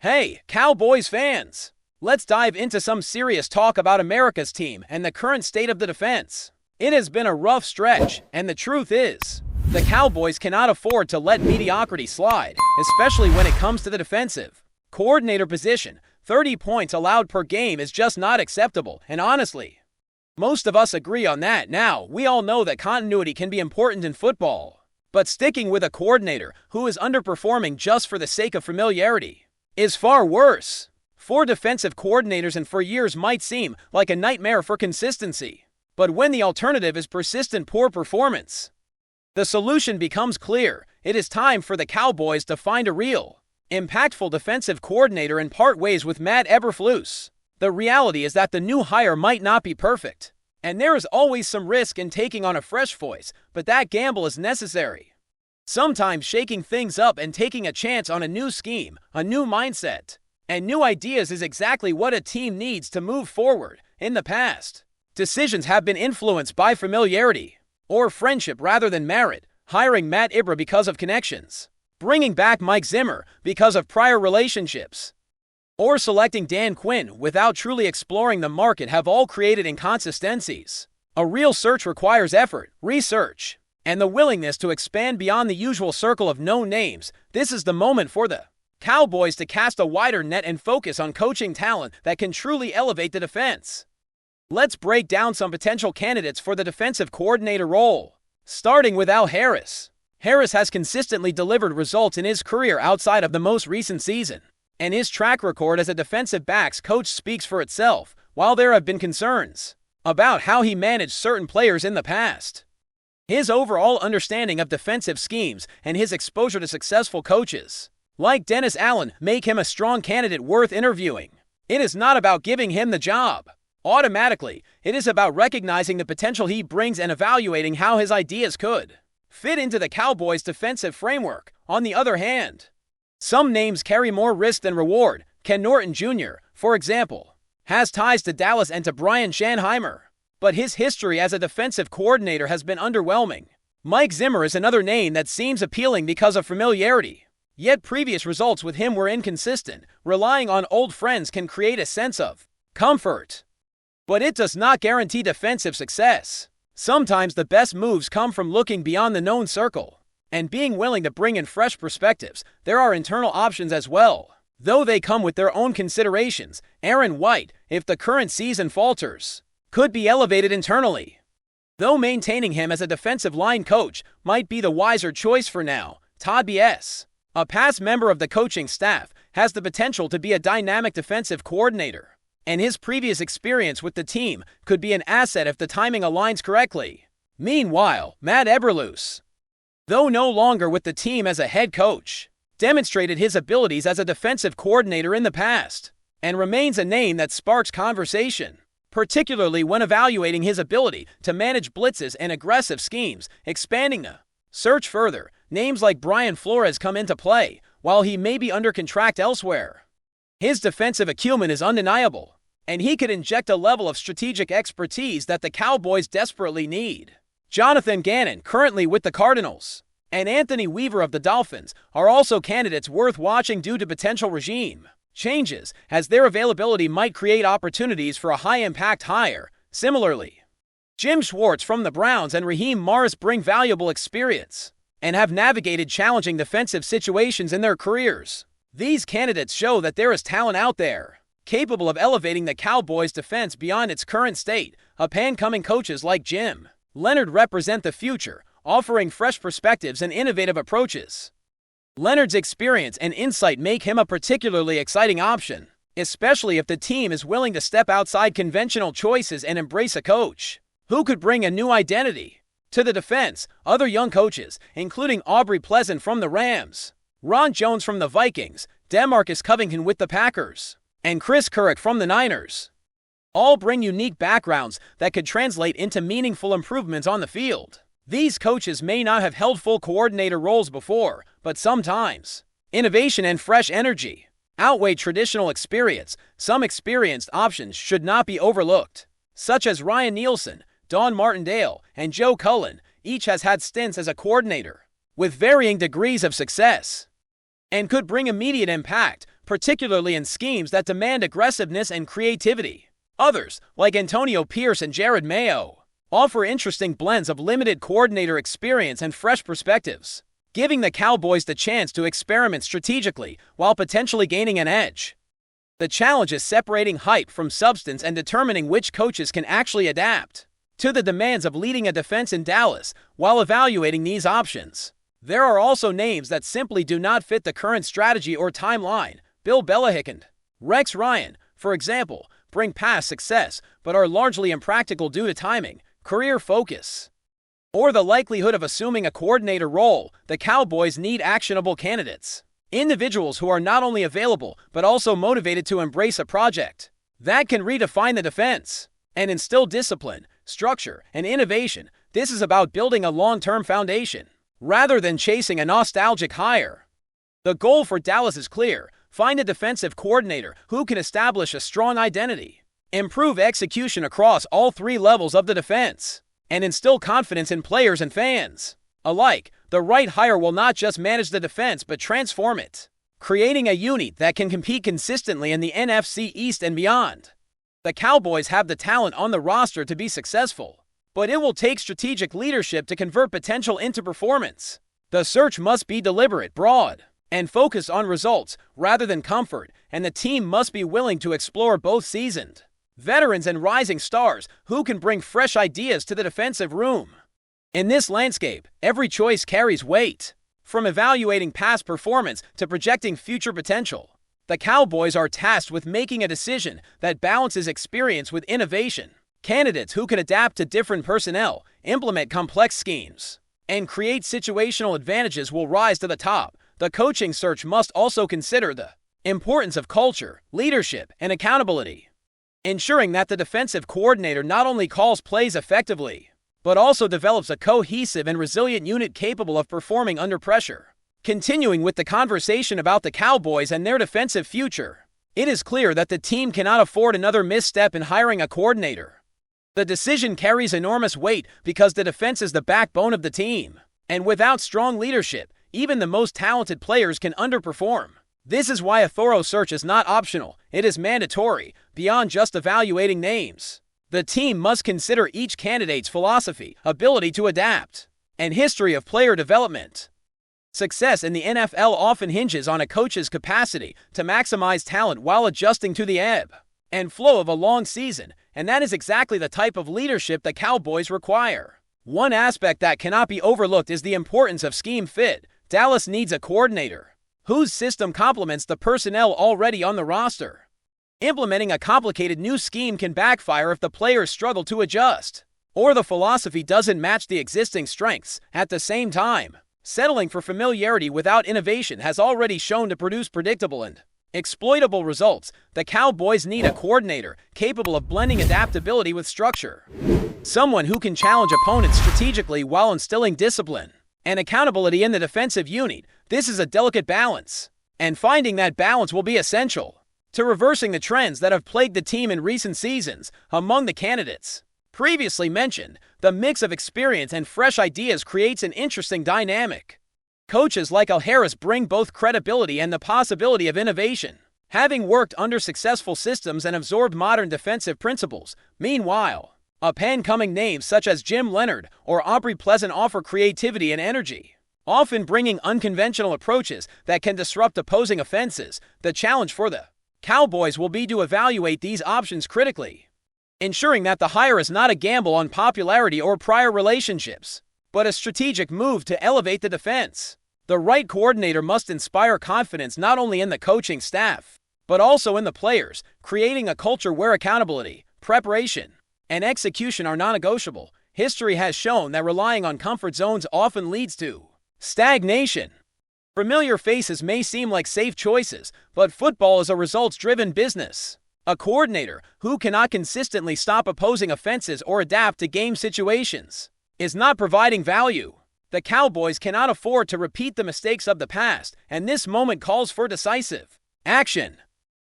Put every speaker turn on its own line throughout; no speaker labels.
Hey, Cowboys fans! Let's dive into some serious talk about America's team and the current state of the defense. It has been a rough stretch, and the truth is, the Cowboys cannot afford to let mediocrity slide, especially when it comes to the defensive coordinator position. 30 points allowed per game is just not acceptable, and honestly, most of us agree on that. Now, we all know that continuity can be important in football, but sticking with a coordinator who is underperforming just for the sake of familiarity is far worse. For defensive coordinators and for years might seem like a nightmare for consistency, but when the alternative is persistent poor performance, the solution becomes clear. It is time for the Cowboys to find a real, impactful defensive coordinator and part ways with Matt Eberflus. The reality is that the new hire might not be perfect, and there is always some risk in taking on a fresh voice, but that gamble is necessary. Sometimes shaking things up and taking a chance on a new scheme, a new mindset, and new ideas is exactly what a team needs to move forward. In the past, decisions have been influenced by familiarity or friendship rather than merit, hiring Matt Ibra because of connections, bringing back Mike Zimmer because of prior relationships, or selecting Dan Quinn without truly exploring the market have all created inconsistencies. A real search requires effort, research, and the willingness to expand beyond the usual circle of known names. This is the moment for the Cowboys to cast a wider net and focus on coaching talent that can truly elevate the defense. Let's break down some potential candidates for the defensive coordinator role, starting with Al Harris. Harris has consistently delivered results in his career outside of the most recent season, and his track record as a defensive backs coach speaks for itself. While there have been concerns about how he managed certain players in the past, his overall understanding of defensive schemes and his exposure to successful coaches like Dennis Allen make him a strong candidate worth interviewing. It is not about giving him the job automatically. It is about recognizing the potential he brings and evaluating how his ideas could fit into the Cowboys' defensive framework. On the other hand, some names carry more risk than reward. Ken Norton Jr., for example, has ties to Dallas and to Brian Schanheimer, but his history as a defensive coordinator has been underwhelming. Mike Zimmer is another name that seems appealing because of familiarity, yet previous results with him were inconsistent. Relying on old friends can create a sense of comfort, but it does not guarantee defensive success. Sometimes the best moves come from looking beyond the known circle and being willing to bring in fresh perspectives. There are internal options as well, though they come with their own considerations. Aaron White, if the current season falters, could be elevated internally, though maintaining him as a defensive line coach might be the wiser choice for now. Todd B.S., a past member of the coaching staff, has the potential to be a dynamic defensive coordinator, and his previous experience with the team could be an asset if the timing aligns correctly. Meanwhile, Matt Eberflus, though no longer with the team as a head coach, demonstrated his abilities as a defensive coordinator in the past, and remains a name that sparks conversation, particularly when evaluating his ability to manage blitzes and aggressive schemes. Expanding the search further, names like Brian Flores come into play. While he may be under contract elsewhere, his defensive acumen is undeniable, and he could inject a level of strategic expertise that the Cowboys desperately need. Jonathan Gannon, currently with the Cardinals, and Anthony Weaver of the Dolphins are also candidates worth watching due to potential regime changes, as their availability might create opportunities for a high-impact hire. Similarly, Jim Schwartz from the Browns and Raheem Morris bring valuable experience and have navigated challenging defensive situations in their careers. These candidates show that there is talent out there capable of elevating the Cowboys' defense beyond its current state. Up-and-coming coaches like Jim Leonhard represent the future, offering fresh perspectives and innovative approaches. Leonard's experience and insight make him a particularly exciting option, especially if the team is willing to step outside conventional choices and embrace a coach who could bring a new identity to the defense. Other young coaches, including Aubrey Pleasant from the Rams, Ron Jones from the Vikings, DeMarcus Covington with the Packers, and Chris Kurek from the Niners, all bring unique backgrounds that could translate into meaningful improvements on the field. These coaches may not have held full coordinator roles before, but sometimes innovation and fresh energy outweigh traditional experience. Some experienced options should not be overlooked, such as Ryan Nielsen, Don Martindale, and Joe Cullen. Each has had stints as a coordinator with varying degrees of success and could bring immediate impact. particularly in schemes that demand aggressiveness and creativity. Others, like Antonio Pierce and Jared Mayo, offer interesting blends of limited coordinator experience and fresh perspectives, giving the Cowboys the chance to experiment strategically while potentially gaining an edge. The challenge is separating hype from substance and determining which coaches can actually adapt to the demands of leading a defense in Dallas while evaluating these options. There are also names that simply do not fit the current strategy or timeline. Bill Belichick and Rex Ryan, for example, bring past success but are largely impractical due to timing, career focus, or the likelihood of assuming a coordinator role. The Cowboys need actionable candidates. Individuals who are not only available but also motivated to embrace a project that can redefine the defense and instill discipline, structure, and innovation. This is about building a long-term foundation rather than chasing a nostalgic hire. The goal for Dallas is clear: find a defensive coordinator who can establish a strong identity, improve execution across all three levels of the defense, and instill confidence in players and fans alike. The right hire will not just manage the defense but transform it, creating a unit that can compete consistently in the NFC East and beyond. The Cowboys have the talent on the roster to be successful, but it will take strategic leadership to convert potential into performance. The search must be deliberate, broad, and focused on results rather than comfort, and the team must be willing to explore both seasoned veterans and rising stars who can bring fresh ideas to the defensive room. In this landscape, every choice carries weight. From evaluating past performance to projecting future potential, the Cowboys are tasked with making a decision that balances experience with innovation. Candidates who can adapt to different personnel, implement complex schemes, and create situational advantages will rise to the top. The coaching search must also consider the importance of culture, leadership, and accountability, ensuring that the defensive coordinator not only calls plays effectively, but also develops a cohesive and resilient unit capable of performing under pressure. Continuing with the conversation about the Cowboys and their defensive future, it is clear that the team cannot afford another misstep in hiring a coordinator. The decision carries enormous weight because the defense is the backbone of the team, and without strong leadership, even the most talented players can underperform. This is why a thorough search is not optional, it is mandatory. Beyond just evaluating names, the team must consider each candidate's philosophy, ability to adapt, and history of player development. Success in the NFL often hinges on a coach's capacity to maximize talent while adjusting to the ebb and flow of a long season, and that is exactly the type of leadership the Cowboys require. One aspect that cannot be overlooked is the importance of scheme fit. Dallas needs a coordinator whose system complements the personnel already on the roster. Implementing a complicated new scheme can backfire if the players struggle to adjust, or the philosophy doesn't match the existing strengths. At the same time, settling for familiarity without innovation has already shown to produce predictable and exploitable results. The Cowboys need a coordinator capable of blending adaptability with structure, someone who can challenge opponents strategically while instilling discipline and accountability in the defensive unit. This is a delicate balance, and finding that balance will be essential to reversing the trends that have plagued the team in recent seasons. Among the candidates previously mentioned, the mix of experience and fresh ideas creates an interesting dynamic. Coaches like Al Harris bring both credibility and the possibility of innovation, having worked under successful systems and absorbed modern defensive principles. Meanwhile, up-and-coming names such as Jim Leonhard or Aubrey Pleasant offer creativity and energy, often bringing unconventional approaches that can disrupt opposing offenses. The challenge for the Cowboys will be to evaluate these options critically, ensuring that the hire is not a gamble on popularity or prior relationships, but a strategic move to elevate the defense. The right coordinator must inspire confidence not only in the coaching staff, but also in the players, creating a culture where accountability, preparation, and execution are non-negotiable. History has shown that relying on comfort zones often leads to stagnation. Familiar faces may seem like safe choices, but football is a results-driven business. A coordinator who cannot consistently stop opposing offenses or adapt to game situations is not providing value. The Cowboys cannot afford to repeat the mistakes of the past, and this moment calls for decisive action.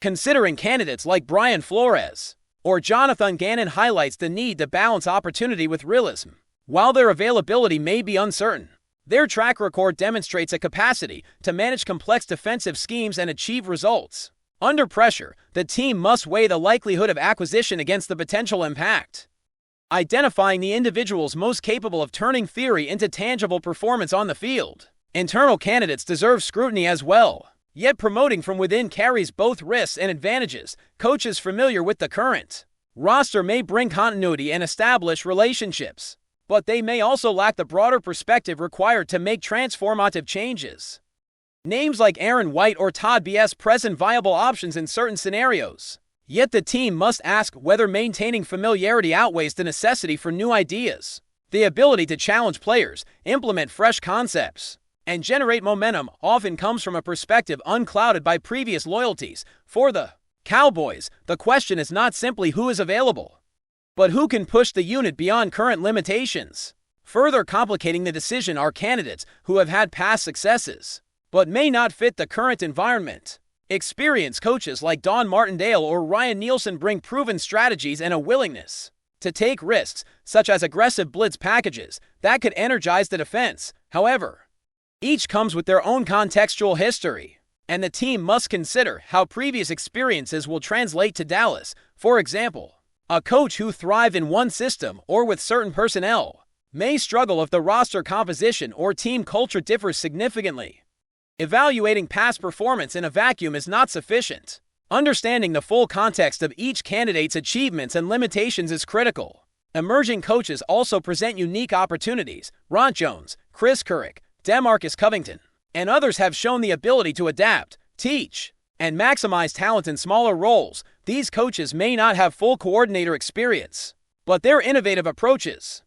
Considering candidates like Brian Flores or Jonathan Gannon highlights the need to balance opportunity with realism. While their availability may be uncertain, Their track record demonstrates a capacity to manage complex defensive schemes and achieve results. Under pressure, the team must weigh the likelihood of acquisition against the potential impact. Identifying the individuals most capable of turning theory into tangible performance on the field. Internal candidates deserve scrutiny as well. Yet promoting from within carries both risks and advantages. Coaches familiar with the current roster may bring continuity and establish relationships, but they may also lack the broader perspective required to make transformative changes. Names like Aaron White or Todd B.S. present viable options in certain scenarios. Yet the team must ask whether maintaining familiarity outweighs the necessity for new ideas. The ability to challenge players, implement fresh concepts, and generate momentum often comes from a perspective unclouded by previous loyalties. For the Cowboys, the question is not simply who is available, but who can push the unit beyond current limitations. Further complicating the decision are candidates who have had past successes, but may not fit the current environment. Experienced coaches like Don Martindale or Ryan Nielsen bring proven strategies and a willingness to take risks, such as aggressive blitz packages, that could energize the defense. However, each comes with their own contextual history, and the team must consider how previous experiences will translate to Dallas. For example, a coach who thrived in one system or with certain personnel may struggle if the roster composition or team culture differs significantly. Evaluating past performance in a vacuum is not sufficient. Understanding the full context of each candidate's achievements and limitations is critical. Emerging coaches also present unique opportunities. Ron Jones, Chris Couric, DeMarcus Covington, and others have shown the ability to adapt, teach, and maximize talent in smaller roles. These coaches may not have full coordinator experience, but their innovative approaches,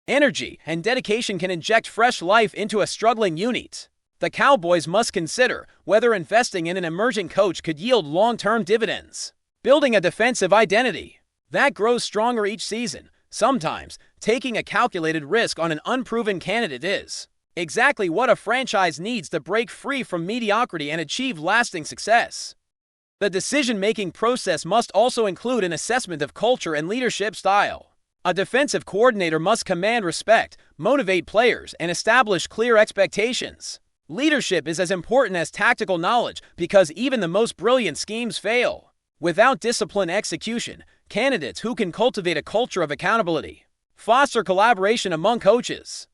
energy, and dedication can inject fresh life into a struggling unit. The Cowboys must consider whether investing in an emerging coach could yield long-term dividends. Building a defensive identity that grows stronger each season. Sometimes, taking a calculated risk on an unproven candidate is exactly what a franchise needs to break free from mediocrity and achieve lasting success. The decision-making process must also include an assessment of culture and leadership style. A defensive coordinator must command respect, motivate players, and establish clear expectations. Leadership is as important as tactical knowledge because even the most brilliant schemes fail without disciplined execution. Candidates who can cultivate a culture of accountability, foster collaboration among coaches,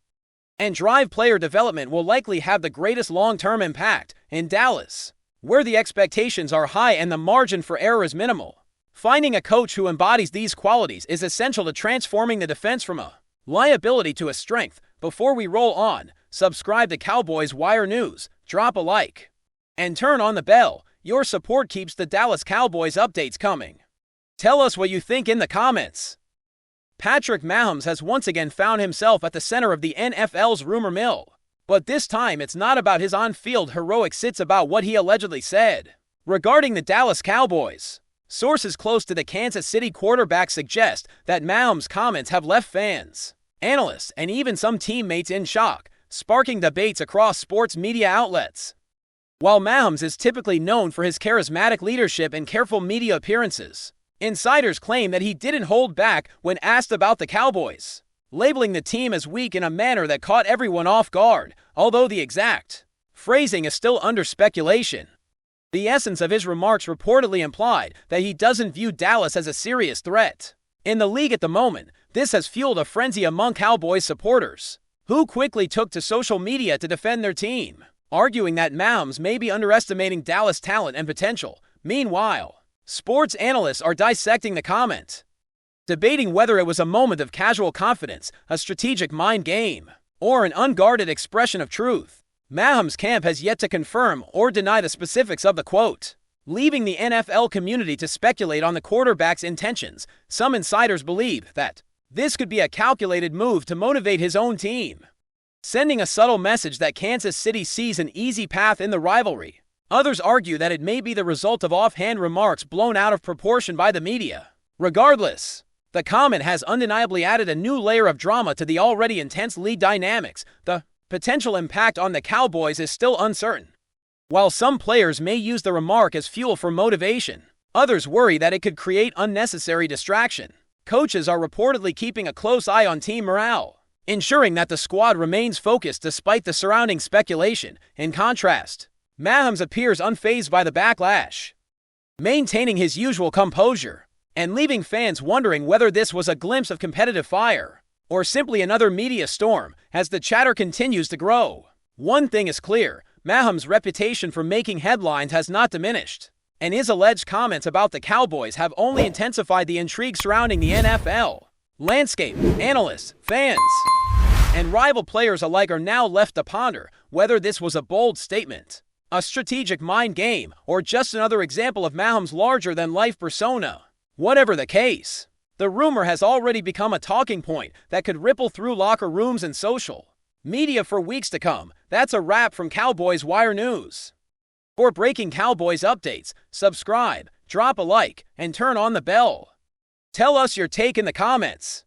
and drive player development will likely have the greatest long-term impact. In Dallas, where the expectations are high and the margin for error is minimal, finding a coach who embodies these qualities is essential to transforming the defense from a liability to a strength. Before we roll on, subscribe to Cowboys Wire News, drop a like, and turn on the bell. Your support keeps the Dallas Cowboys updates coming. Tell us what you think in the comments. Patrick Mahomes has once again found himself at the center of the NFL's rumor mill. But this time it's not about his on-field heroics, it's about what he allegedly said regarding the Dallas Cowboys. Sources close to the Kansas City quarterback suggest that Mahomes' comments have left fans, analysts, and even some teammates in shock, sparking debates across sports media outlets. While Mahomes is typically known for his charismatic leadership and careful media appearances, insiders claim that he didn't hold back when asked about the Cowboys, labeling the team as weak in a manner that caught everyone off guard. Although the exact phrasing is still under speculation, the essence of his remarks reportedly implied that he doesn't view Dallas as a serious threat in the league at the moment. This has fueled a frenzy among Cowboys supporters, who quickly took to social media to defend their team, arguing that Mahomes may be underestimating Dallas' talent and potential. Meanwhile, sports analysts are dissecting the comment, debating whether it was a moment of casual confidence, a strategic mind game, or an unguarded expression of truth. Mahomes' camp has yet to confirm or deny the specifics of the quote, leaving the NFL community to speculate on the quarterback's intentions. Some insiders believe that this could be a calculated move to motivate his own team, sending a subtle message that Kansas City sees an easy path in the rivalry. Others argue that it may be the result of offhand remarks blown out of proportion by the media. Regardless, the comment has undeniably added a new layer of drama to the already intense league dynamics. The potential impact on the Cowboys is still uncertain. While some players may use the remark as fuel for motivation, others worry that it could create unnecessary distraction. Coaches are reportedly keeping a close eye on team morale, ensuring that the squad remains focused despite the surrounding speculation. In contrast, MAHOMES appears unfazed by the backlash, maintaining his usual composure and leaving fans wondering whether this was a glimpse of competitive fire or simply another media storm as the chatter continues to grow. One thing is clear, MAHOMES' reputation for making headlines has not diminished, and his alleged comments about the Cowboys have only intensified the intrigue surrounding the NFL landscape. Analysts, fans, and rival players alike are now left to ponder whether this was a bold statement, a strategic mind game, or just another example of MAHOMES' larger-than-life persona. Whatever the case, the rumor has already become a talking point that could ripple through locker rooms and social media for weeks to come. That's a wrap from Cowboys Wire News. For breaking Cowboys updates, subscribe, drop a like, and turn on the bell. Tell us your take in the comments.